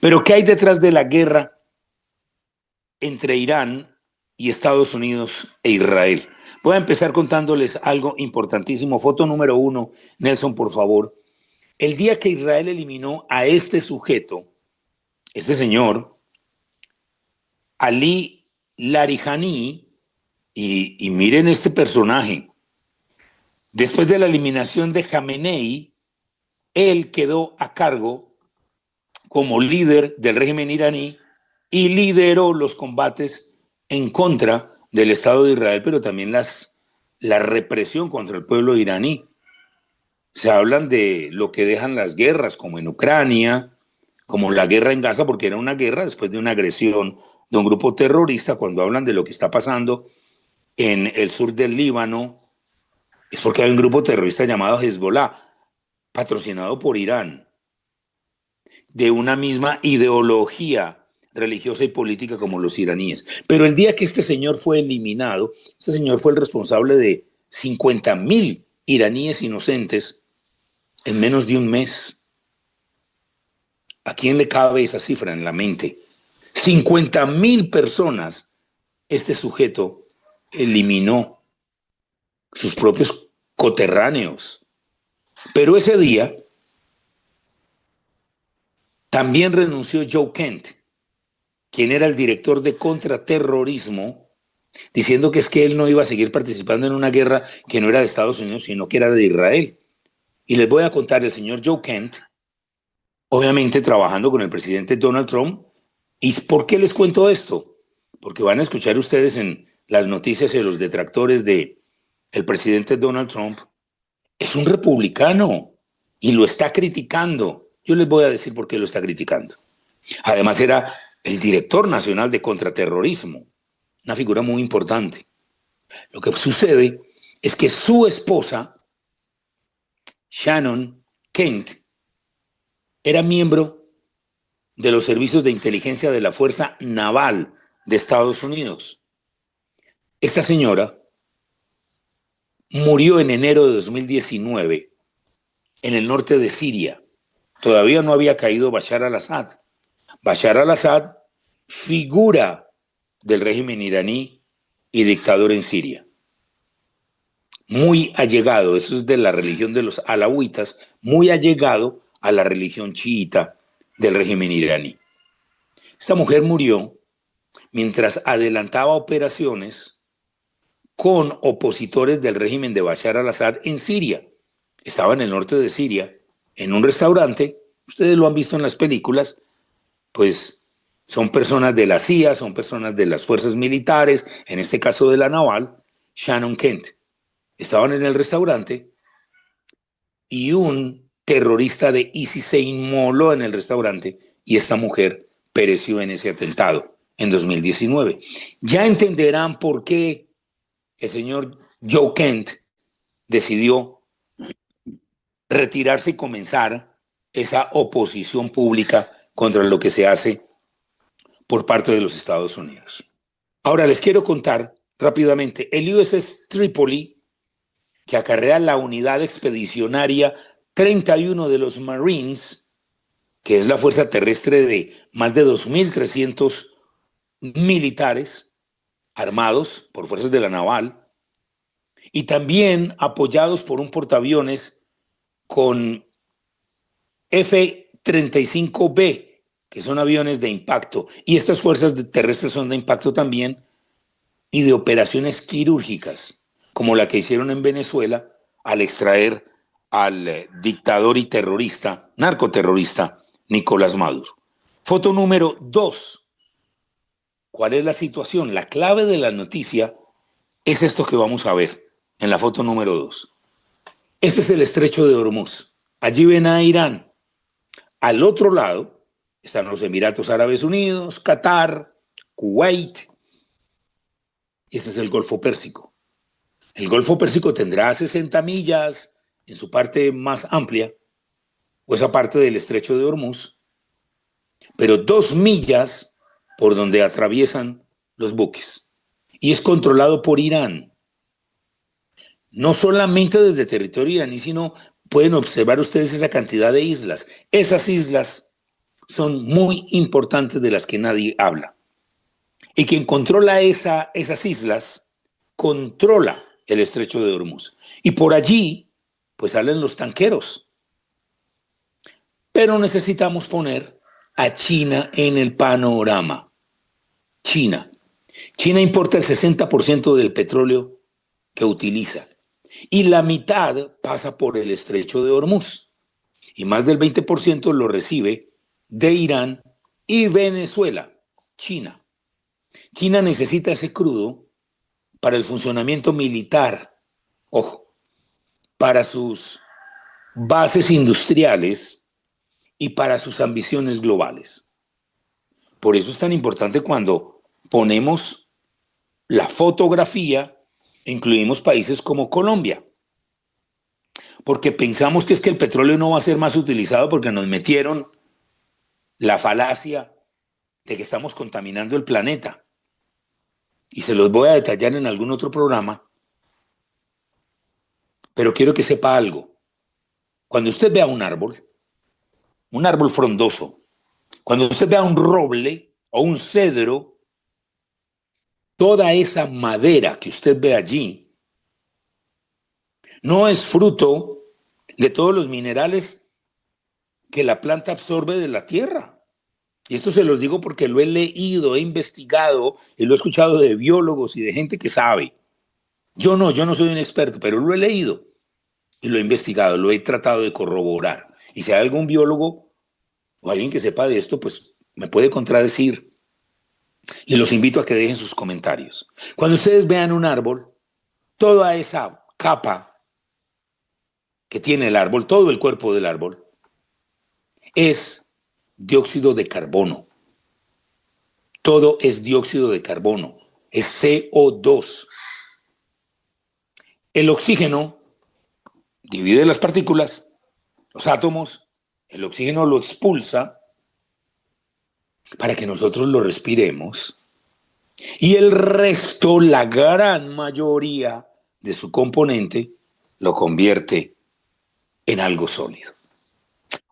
Pero ¿qué hay detrás de la guerra entre Irán y Estados Unidos e Israel? Voy a empezar contándoles algo importantísimo. Foto número 1, Nelson, por favor. El día que Israel eliminó a este sujeto, este señor, Ali Larijani, y miren este personaje, después de la eliminación de Jamenei, él quedó a cargo como líder del régimen iraní y lideró los combates en contra del Estado de Israel, pero también la represión contra el pueblo iraní. Se hablan de lo que dejan las guerras, como en Ucrania, como la guerra en Gaza, porque era una guerra después de una agresión de un grupo terrorista. Cuando hablan de lo que está pasando en el sur del Líbano, es porque hay un grupo terrorista llamado Hezbollah, patrocinado por Irán, de una misma ideología religiosa y política como los iraníes. Pero el día que este señor fue eliminado, este señor fue el responsable de 50.000 iraníes inocentes en menos de un mes. ¿A quién le cabe esa cifra en la mente? 50.000 personas este sujeto eliminó, sus propios coterráneos. Pero ese día también renunció Joe Kent, quien era el director de contraterrorismo, diciendo que es que él no iba a seguir participando en una guerra que no era de Estados Unidos, sino que era de Israel. Y les voy a contar, el señor Joe Kent, obviamente trabajando con el presidente Donald Trump. ¿Y por qué les cuento esto? Porque van a escuchar ustedes en las noticias de los detractores de el presidente Donald Trump. Es un republicano y lo está criticando. Yo les voy a decir por qué lo está criticando. Además era el director nacional de contraterrorismo, una figura muy importante. Lo que sucede es que su esposa, Shannon Kent, era miembro de los servicios de inteligencia de la Fuerza Naval de Estados Unidos. Esta señora murió en enero de 2019 en el norte de Siria. Todavía no había caído Bashar al-Assad. Bashar al-Assad, figura del régimen iraní y dictador en Siria. Muy allegado, eso es de la religión de los alawitas, muy allegado a la religión chiita del régimen iraní. Esta mujer murió mientras adelantaba operaciones con opositores del régimen de Bashar al-Assad en Siria. Estaba en el norte de Siria, en un restaurante, ustedes lo han visto en las películas, pues son personas de la CIA, son personas de las fuerzas militares, en este caso de la naval. Shannon Kent. Estaban en el restaurante y un terrorista de ISIS se inmoló en el restaurante y esta mujer pereció en ese atentado en 2019. Ya entenderán por qué el señor Joe Kent decidió retirarse y comenzar esa oposición pública contra lo que se hace por parte de los Estados Unidos. Ahora les quiero contar rápidamente, el USS Tripoli, que acarrea la unidad expedicionaria 31 de los Marines, que es la fuerza terrestre de más de 2.300 militares armados por fuerzas de la naval y también apoyados por un portaaviones con F-35B, que son aviones de impacto, y estas fuerzas terrestres son de impacto también, y de operaciones quirúrgicas, como la que hicieron en Venezuela al extraer al dictador y terrorista, narcoterrorista, Nicolás Maduro. Foto número 2. ¿Cuál es la situación? La clave de la noticia es esto que vamos a ver en la foto número 2. Este es el estrecho de Hormuz. Allí ven a Irán. Al otro lado están los Emiratos Árabes Unidos, Qatar, Kuwait. Y este es el Golfo Pérsico. El Golfo Pérsico tendrá 60 millas en su parte más amplia, o esa parte del estrecho de Hormuz, pero 2 millas por donde atraviesan los buques. Y es controlado por Irán. No solamente desde territorio iraní, sino pueden observar ustedes esa cantidad de islas. Esas islas son muy importantes de las que nadie habla. Y quien controla esas islas, controla el estrecho de Hormuz. Y por allí, pues salen los tanqueros. Pero necesitamos poner a China en el panorama. China. China importa el 60% del petróleo que utiliza y la mitad pasa por el estrecho de Hormuz y más del 20% lo recibe de Irán y Venezuela. China. China necesita ese crudo para el funcionamiento militar, ojo, para sus bases industriales y para sus ambiciones globales. Por eso es tan importante cuando ponemos la fotografía e incluimos países como Colombia, porque pensamos que es que el petróleo no va a ser más utilizado porque nos metieron la falacia de que estamos contaminando el planeta. Y se los voy a detallar en algún otro programa, pero quiero que sepa algo. Cuando usted vea un árbol frondoso, cuando usted vea un roble o un cedro, toda esa madera que usted ve allí no es fruto de todos los minerales que la planta absorbe de la tierra. Y esto se los digo porque lo he leído, he investigado y lo he escuchado de biólogos y de gente que sabe. Yo no soy un experto, pero lo he leído y lo he investigado, lo he tratado de corroborar. Y si hay algún biólogo o alguien que sepa de esto, pues me puede contradecir. Y los invito a que dejen sus comentarios. Cuando ustedes vean un árbol, toda esa capa que tiene el árbol, todo el cuerpo del árbol, es dióxido de carbono. Todo es dióxido de carbono, es CO2. El oxígeno divide las partículas, los átomos, el oxígeno lo expulsa para que nosotros lo respiremos y el resto, la gran mayoría de su componente, lo convierte en algo sólido.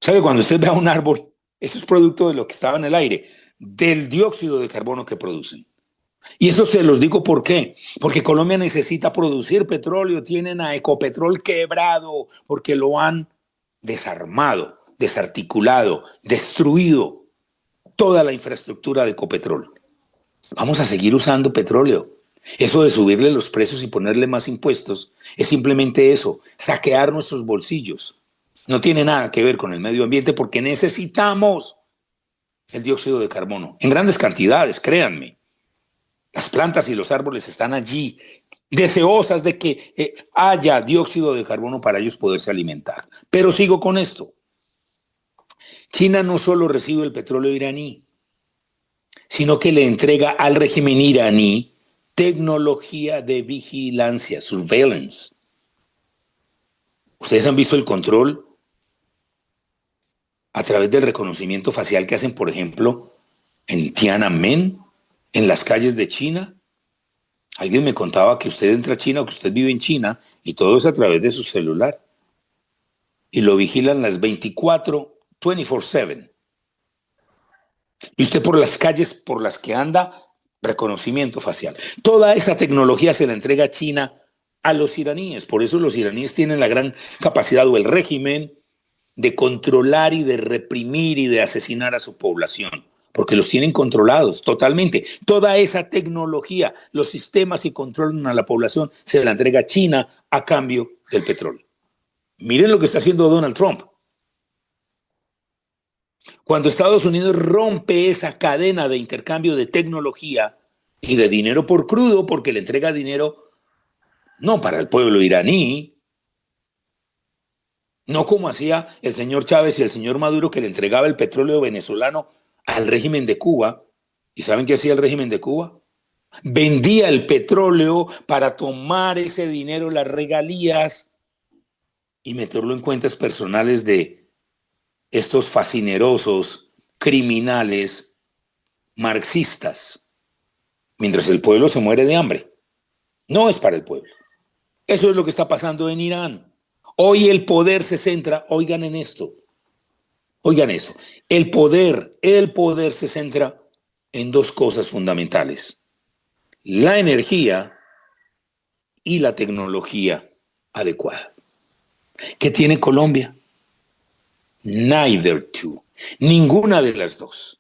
¿Sabe? Cuando usted vea un árbol, eso es producto de lo que estaba en el aire, del dióxido de carbono que producen. Y eso se los digo por qué. Porque Colombia necesita producir petróleo, tienen a Ecopetrol quebrado, porque lo han desarmado, desarticulado, destruido toda la infraestructura de Ecopetrol. Vamos a seguir usando petróleo. Eso de subirle los precios y ponerle más impuestos es simplemente eso, saquear nuestros bolsillos. No tiene nada que ver con el medio ambiente porque necesitamos el dióxido de carbono en grandes cantidades, créanme. Las plantas y los árboles están allí, deseosas de que haya dióxido de carbono para ellos poderse alimentar. Pero sigo con esto. China no solo recibe el petróleo iraní, sino que le entrega al régimen iraní tecnología de vigilancia, surveillance. Ustedes han visto el control a través del reconocimiento facial que hacen, por ejemplo, en Tiananmen, en las calles de China. Alguien me contaba que usted entra a China o que usted vive en China y todo es a través de su celular. Y lo vigilan las 24/7. Y usted por las calles por las que anda, reconocimiento facial. Toda esa tecnología se la entrega a China a los iraníes. Por eso los iraníes tienen la gran capacidad o el régimen de controlar y de reprimir y de asesinar a su población, porque los tienen controlados totalmente. Toda esa tecnología, los sistemas que controlan a la población, se la entrega China a cambio del petróleo. Miren lo que está haciendo Donald Trump. Cuando Estados Unidos rompe esa cadena de intercambio de tecnología y de dinero por crudo, porque le entrega dinero no para el pueblo iraní, no como hacía el señor Chávez y el señor Maduro, que le entregaba el petróleo venezolano al régimen de Cuba. ¿Y saben qué hacía el régimen de Cuba? Vendía el petróleo para tomar ese dinero, las regalías, y meterlo en cuentas personales de estos fascinerosos, criminales, marxistas, mientras el pueblo se muere de hambre. No es para el pueblo. Eso es lo que está pasando en Irán. Hoy el poder se centra, oigan en esto, Oigan eso, el poder se centra en dos cosas fundamentales, la energía y la tecnología adecuada. ¿Qué tiene Colombia? Neither two, ninguna de las dos.